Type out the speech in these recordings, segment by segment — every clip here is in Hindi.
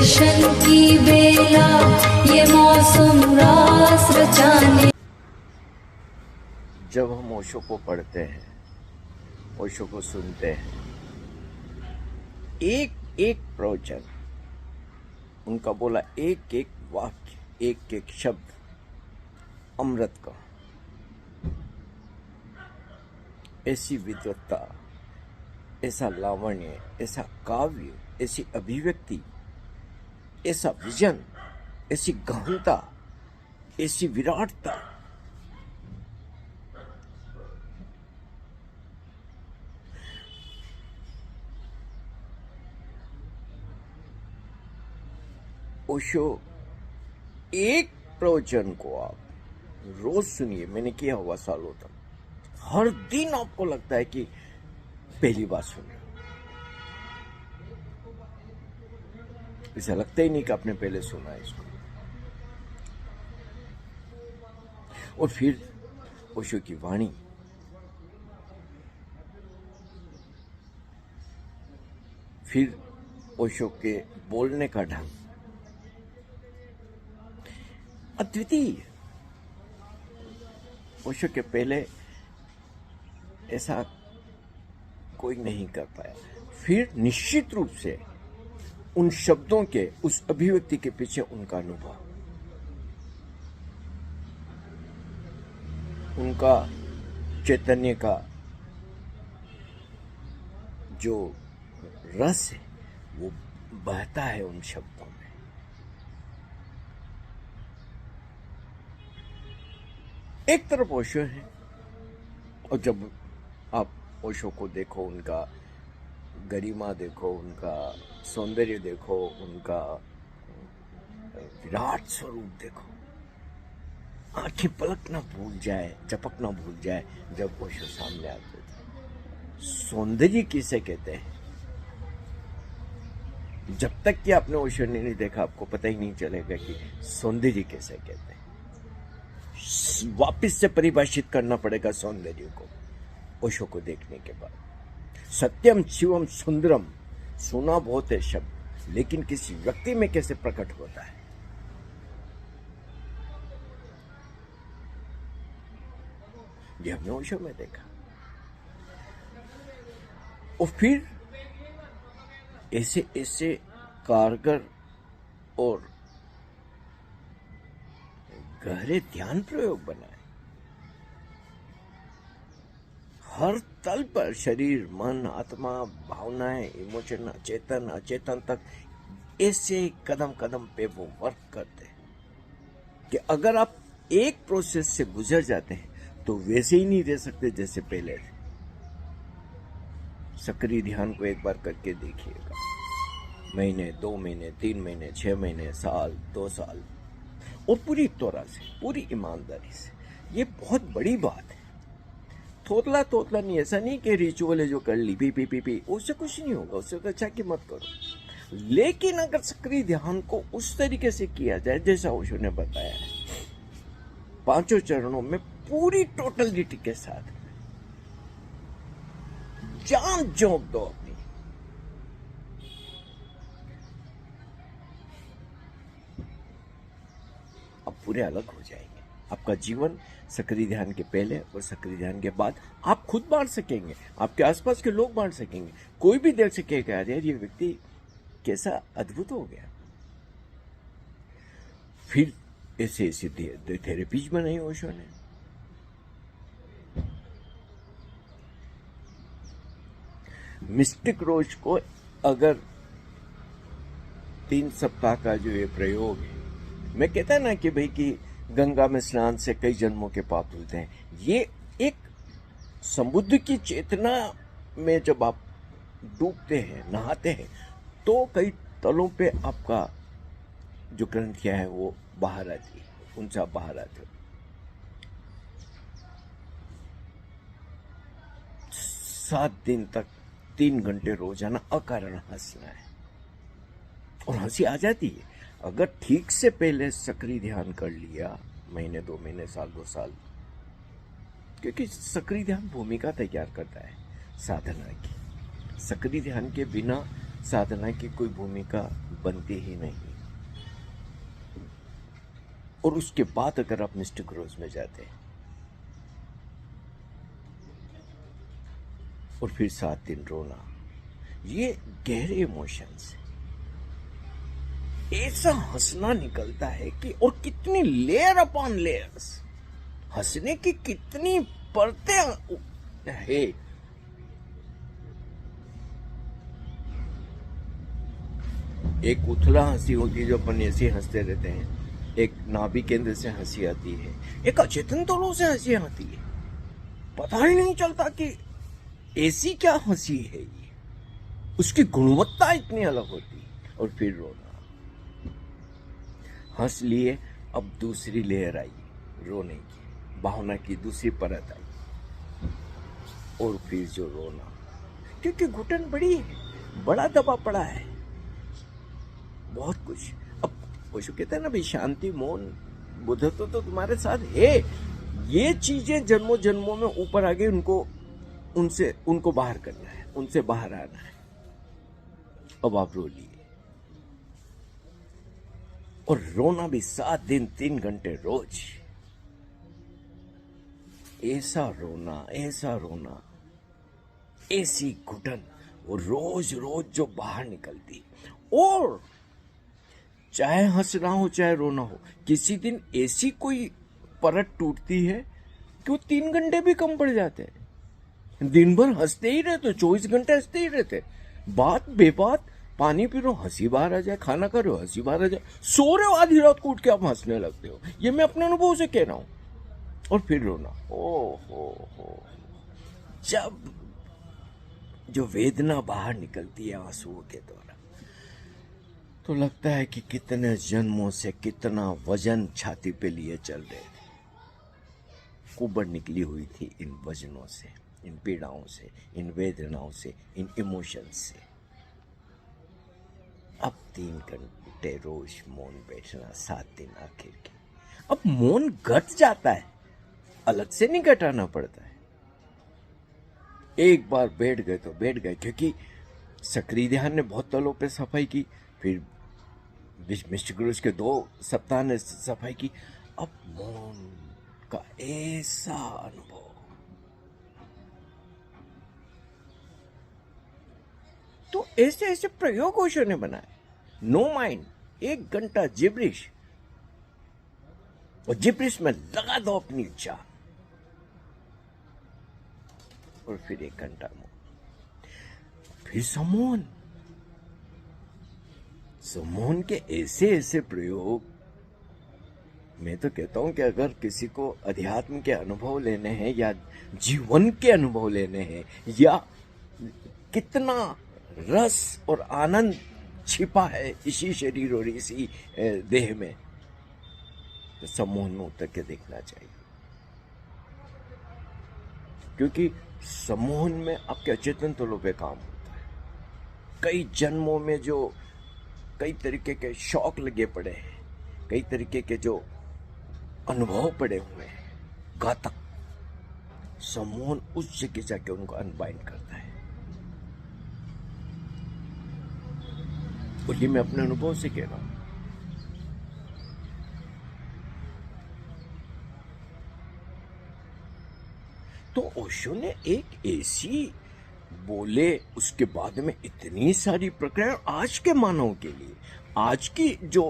दर्शन की बेला ये मौसम रास रचाने। जब हम ओशो को पढ़ते हैं, ओशो को सुनते हैं, एक एक प्रवचन उनका बोला, एक एक वाक्य, एक एक शब्द अमृत का, ऐसी विद्वत्ता, ऐसा लावण्य, ऐसा काव्य, ऐसी अभिव्यक्ति, ऐसा विजन, ऐसी गहनता, ऐसी विराटता। ओशो एक प्रवचन को आप रोज सुनिए, मैंने किया हुआ सालों तक, हर दिन आपको लगता है कि पहली बार सुन रहे हो। ऐसा लगता ही नहीं कि आपने पहले सुना है इसको। और फिर ओशो की वाणी, फिर ओशो के बोलने का ढंग अद्वितीय। ओशो के पहले ऐसा कोई नहीं कर पाया। फिर निश्चित रूप से उन शब्दों के, उस अभिव्यक्ति के पीछे उनका अनुभव, उनका चैतन्य का जो रस है वो बहता है उन शब्दों में। एक तरफ ओशो है, और जब आप ओशो को देखो, उनका गरिमा देखो, उनका सौंदर्य देखो, उनका विराट स्वरूप देखो, आंखें पलकना भूल जाए, झपकना भूल जाए जब ओशो सामने आते थे। सौंदर्य किसे कहते हैं? जब तक कि आपने ओशो ने नहीं देखा, आपको पता ही नहीं चलेगा कि सौंदर्य किसे कहते हैं। वापस से परिभाषित करना पड़ेगा सौंदर्य को ओशो को देखने के बाद। सत्यम शिवम सुंदरम, सुना बहुत है शब्द, लेकिन किसी व्यक्ति में कैसे प्रकट होता है, ये हमने ओशो में देखा। और फिर ऐसे ऐसे कारगर और गहरे ध्यान प्रयोग बनाए, हर तल पर, शरीर, मन, आत्मा, भावनाएं, इमोशन, चेतन अचेतन तक, ऐसे कदम कदम पे वो वर्क करते हैं कि अगर आप एक प्रोसेस से गुजर जाते हैं तो वैसे ही नहीं रह सकते जैसे पहले थे। सक्रिय ध्यान को एक बार करके देखिएगा, महीने, 2 महीने, 3 महीने, 6 महीने, साल, 2 साल, और पूरी तौर से, पूरी ईमानदारी से। ये बहुत बड़ी बात है। थोतला तोतला नहीं, ऐसा नहीं कि रिचुअल है जो कर ली, पी, उससे कुछ नहीं होगा, उससे तो अच्छा कि मत करो। लेकिन अगर सक्रिय ध्यान को उस तरीके से किया जाए जैसा ओशो ने बताया है, 5 चरणों में पूरी टोटलिटी के साथ जान झोंक दो अपनी, अब पूरे अलग हो जाएंगे। आपका जीवन सक्रिय ध्यान के पहले और सक्रिय ध्यान के बाद आप खुद बांट सकेंगे, आपके आसपास के लोग बांट सकेंगे, कोई भी देख सकेगा यार ये व्यक्ति कैसा अद्भुत हो गया। फिर ऐसे ऐसे थेरेपीज बनाई ओशो ने। मिस्टिक रोज को अगर 3 सप्ताह का जो ये प्रयोग है, मैं कहता ना कि भाई कि गंगा में स्नान से कई जन्मों के पाप धुलते हैं, ये एक समुद्र की चेतना में जब आप डूबते हैं, नहाते हैं, तो कई तलों पे आपका जो ग्रंथियां हैं वो बाहर आती है, उनसे आप बाहर आते हो। 7 दिन तक 3 घंटे रोजाना अकारण हंसना है, और हंसी आ जाती है अगर ठीक से पहले सक्रिय ध्यान कर लिया, महीने, 2 महीने, साल, 2 साल। क्योंकि सक्रिय ध्यान भूमिका तैयार करता है साधना की। सक्रिय ध्यान के बिना साधना की कोई भूमिका बनती ही नहीं। और उसके बाद अगर आप मिस्टिक ग्रोथ में जाते हैं और फिर 7 दिन रोना, ये गहरे इमोशंस है। ऐसा हंसना निकलता है कि, और कितनी लेयर अपॉन लेयर्स, हंसने की कितनी परतें है। एक उथला हंसी होती है जो अपन ऐसे हंसते रहते हैं, एक नाभि केंद्र से हंसी आती है, एक अचेतन तौरों से हंसी आती है, पता ही नहीं चलता कि ऐसी क्या हंसी है ये, उसकी गुणवत्ता इतनी अलग होती है। और फिर रोना, हंस लिए, अब दूसरी लेयर आई रोने की, भावना की दूसरी परत आई, और फिर जो रोना, क्योंकि घुटन बड़ी है, बड़ा दबा पड़ा है, बहुत कुछ। अब वो जो कहते हैं ना भाई, शांति मौन बुद्ध तो तुम्हारे साथ है, ये चीजें जन्मों जन्मों में ऊपर आगे उनको बाहर करना है, उनसे बाहर आना है। अब आप रो लिए, और रोना भी 7 दिन 3 घंटे रोज, ऐसा रोना, ऐसा रोना, ऐसी घुटन, वो रोज रोज जो बाहर निकलती। और चाहे हंसना हो चाहे रोना हो, किसी दिन ऐसी कोई परत टूटती है कि वो 3 घंटे भी कम पड़ जाते हैं। दिन भर हंसते ही रहते, 24 घंटे हंसते ही रहते, बात बेबात, पानी पी रहे हो हंसी बाहर आ जाए, खाना खा रहे हो हंसी बाहर आ जाए, सो रहे हो आधी रात को उठ के आप हंसने लगते हो। ये मैं अपने अनुभव से कह रहा हूं। और फिर रोना, ओ हो, जब जो वेदना बाहर निकलती है आंसुओं के द्वारा, तो लगता है कि कितने जन्मों से कितना वजन छाती पे लिए चल रहे थे, कुबड़ निकली हुई थी इन वजनों से, इन पीड़ाओं से, इन वेदनाओं से, इन इमोशंस से। अब 3 घंटे रोज मौन बैठना, 7 दिन आखिर के। अब मौन घट जाता है, अलग से नहीं घटाना पड़ता है। एक बार बैठ गए तो बैठ गए, क्योंकि सक्रिय ध्यान ने बहुत तलों पे सफाई की, फिर मिस्टर गुरुज के 2 सप्ताह ने सफाई की। अब मौन का ऐसा अनुभव, तो ऐसे ऐसे प्रयोग ओशो ने बनाए। नो माइंड, 1 घंटा जिब्रिश, और जिब्रिश में लगा दो अपनी जान, और फिर 1 घंटा मौन, फिर समोन। समोन के ऐसे ऐसे प्रयोग, मैं तो कहता हूं कि अगर किसी को अध्यात्म के अनुभव लेने हैं, या जीवन के अनुभव लेने हैं, या कितना रस और आनंद छिपा है इसी शरीर और इसी देह में, तो समोहन में उतर के देखना चाहिए। क्योंकि समोहन में आपके अचेतन तलों पे काम होता है। कई जन्मों में जो कई तरीके के शौक लगे पड़े हैं, कई तरीके के जो अनुभव पड़े हुए हैं घातक, समोहन उस जगह जाके उनको अनबाइंड करता है। और ये मैं अपने अनुभव से कह रहा हूं। तो ओशो ने एक ऐसी बोले, उसके बाद में इतनी सारी प्रक्रिया, आज के मानव के लिए, आज की जो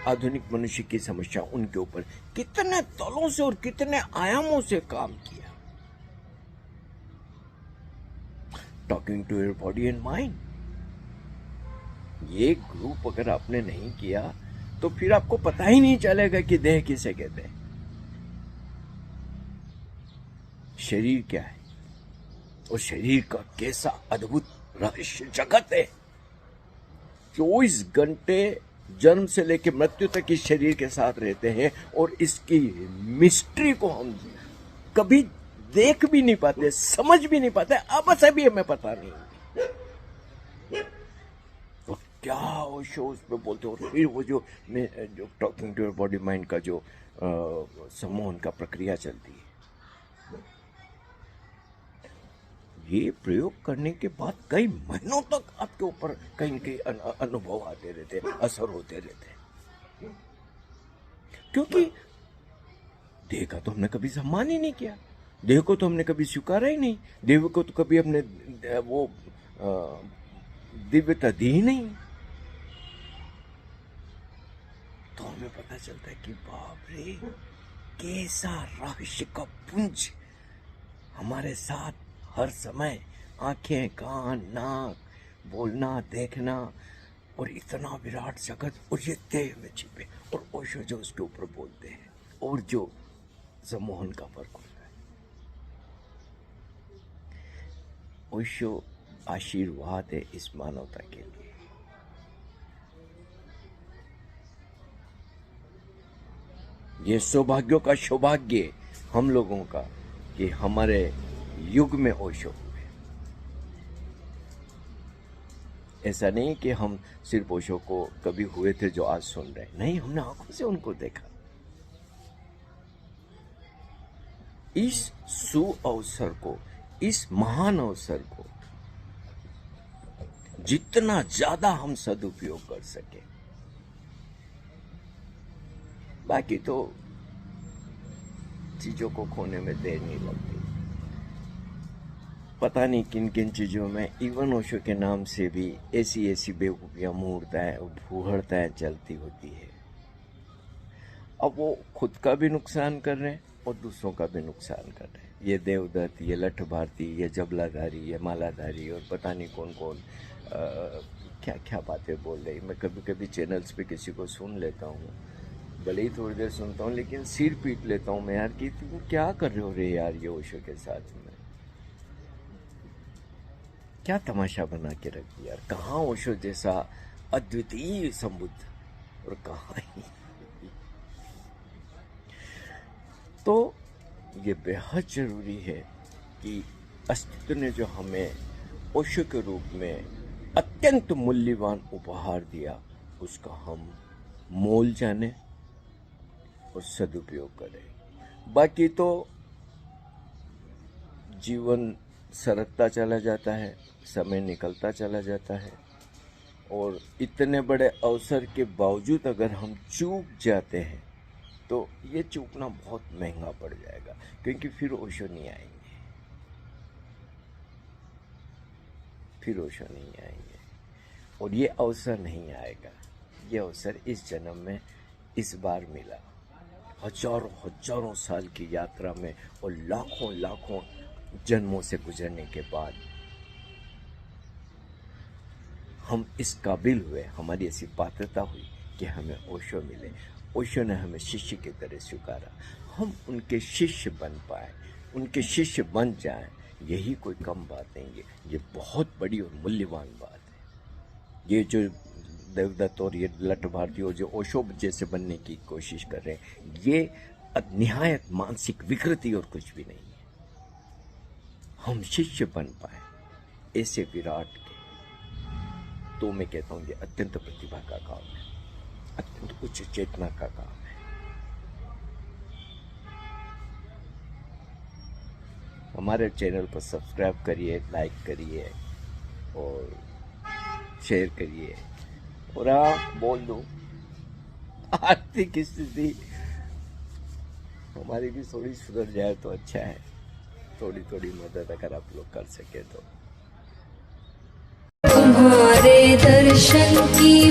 आधुनिक मनुष्य की समस्या, उनके ऊपर कितने तलों से और कितने आयामों से काम किया। Talking to your body and mind, ये ग्रुप अगर आपने नहीं किया तो फिर आपको पता ही नहीं चलेगा कि देह किसे कहते हैं, शरीर क्या है, और शरीर का कैसा अद्भुत रहस्य जगत है। 24 घंटे जन्म से लेकर मृत्यु तक इस शरीर के साथ रहते हैं, और इसकी मिस्ट्री को हम कभी देख भी नहीं पाते, समझ भी नहीं पाते, अब से भी हमें पता नहीं। और क्या वो शो उस पे बोलते हो, और फिर वो जो talking to your body mind का जो समूह का प्रक्रिया चलती है, ये प्रयोग करने के बाद कई महीनों तक आपके ऊपर कहीं कहीं अनुभव आते रहते, असर होते रहते, क्योंकि देह का तो हमने कभी सम्मान ही नहीं किया, देह को तो हमने कभी स्वीकारा ही नहीं, देह को तो कभी हमने वो दिव्यता दी ही नहीं। तो हमें पता चलता है कि बाप रे, कैसा रहस्य का पुंज हमारे साथ हर समय, आंखें, कान, नाक, बोलना, देखना, और इतना विराट जगत, और ये देह में छिपे, और ओशो जो उसके ऊपर बोलते हैं, और जो सम्मोहन का फर्क होता है। ओशो आशीर्वाद है इस मानवता के लिए। ये सौभाग्यों का सौभाग्य हम लोगों का कि हमारे युग में ओशो हुए। ऐसा नहीं कि हम सिर्फ ओशो को कभी हुए थे जो आज सुन रहे, नहीं, हमने आंखों से उनको देखा। इस सु अवसर को, इस महान अवसर को जितना ज्यादा हम सदुपयोग कर सके, बाकी तो चीजों को खोने में देर नहीं लगती। पता नहीं किन किन चीजों में इवन ओशो के नाम से भी ऐसी ऐसी बेवकूफियां, भूहड़ताएं चलती होती है। अब वो खुद का भी नुकसान कर रहे हैं और दूसरों का भी नुकसान कर रहे हैं। ये देवदत्त, ये लठ भारती, ये जबलाधारी, ये मालाधारी, और पता नहीं कौन कौन क्या क्या बातें बोल रही। मैं कभी कभी चैनल्स पे किसी को सुन लेता हूँ, भले ही थोड़ी देर सुनता हूँ, लेकिन सिर पीट लेता हूँ मैं, यार कि तुम क्या कर रहे हो रे यार, ये ओशो के साथ में क्या तमाशा बना के रख दिया यार। कहाँ ओशो जैसा अद्वितीय संबुद्ध और कहाँ ही। तो ये बेहद जरूरी है कि अस्तित्व ने जो हमें ओशो के रूप में अत्यंत मूल्यवान उपहार दिया, उसका हम मोल जाने और सदुपयोग करें। बाकी तो जीवन सरकता चला जाता है, समय निकलता चला जाता है, और इतने बड़े अवसर के बावजूद अगर हम चूक जाते हैं तो ये चूकना बहुत महंगा पड़ जाएगा, क्योंकि फिर ओशो नहीं आएंगे, फिर ओशो नहीं आएंगे, और ये अवसर नहीं आएगा। ये अवसर इस जन्म में इस बार मिला, हजारों हजारों साल की यात्रा में और लाखों लाखों जन्मों से गुजरने के बाद हम इस काबिल हुए, हमारी ऐसी पात्रता हुई कि हमें ओशो मिले। ओशो ने हमें शिष्य की तरह स्वीकारा, हम उनके शिष्य बन पाए, उनके शिष्य बन जाएं, यही कोई कम बात नहीं है, ये बहुत बड़ी और मूल्यवान बात है। ये जो देवदत्त और ये लठ भारती और जो ओशो जैसे बनने की कोशिश कर रहे हैं, ये निहायत मानसिक विकृति और कुछ भी नहीं है। हम शिष्य बन पाए ऐसे विराट के, तो मैं कहता हूँ ये अत्यंत प्रतिभा का काम है, अत्यंत उच्च चेतना का काम है। हमारे चैनल पर सब्सक्राइब करिए, लाइक करिए और शेयर करिए। और हाँ, बोल दो, आर्थिक स्थिति हमारी भी थोड़ी सुधर जाए तो अच्छा है, थोड़ी थोड़ी मदद अगर आप लोग कर सके तो। तुम्हारे दर्शन की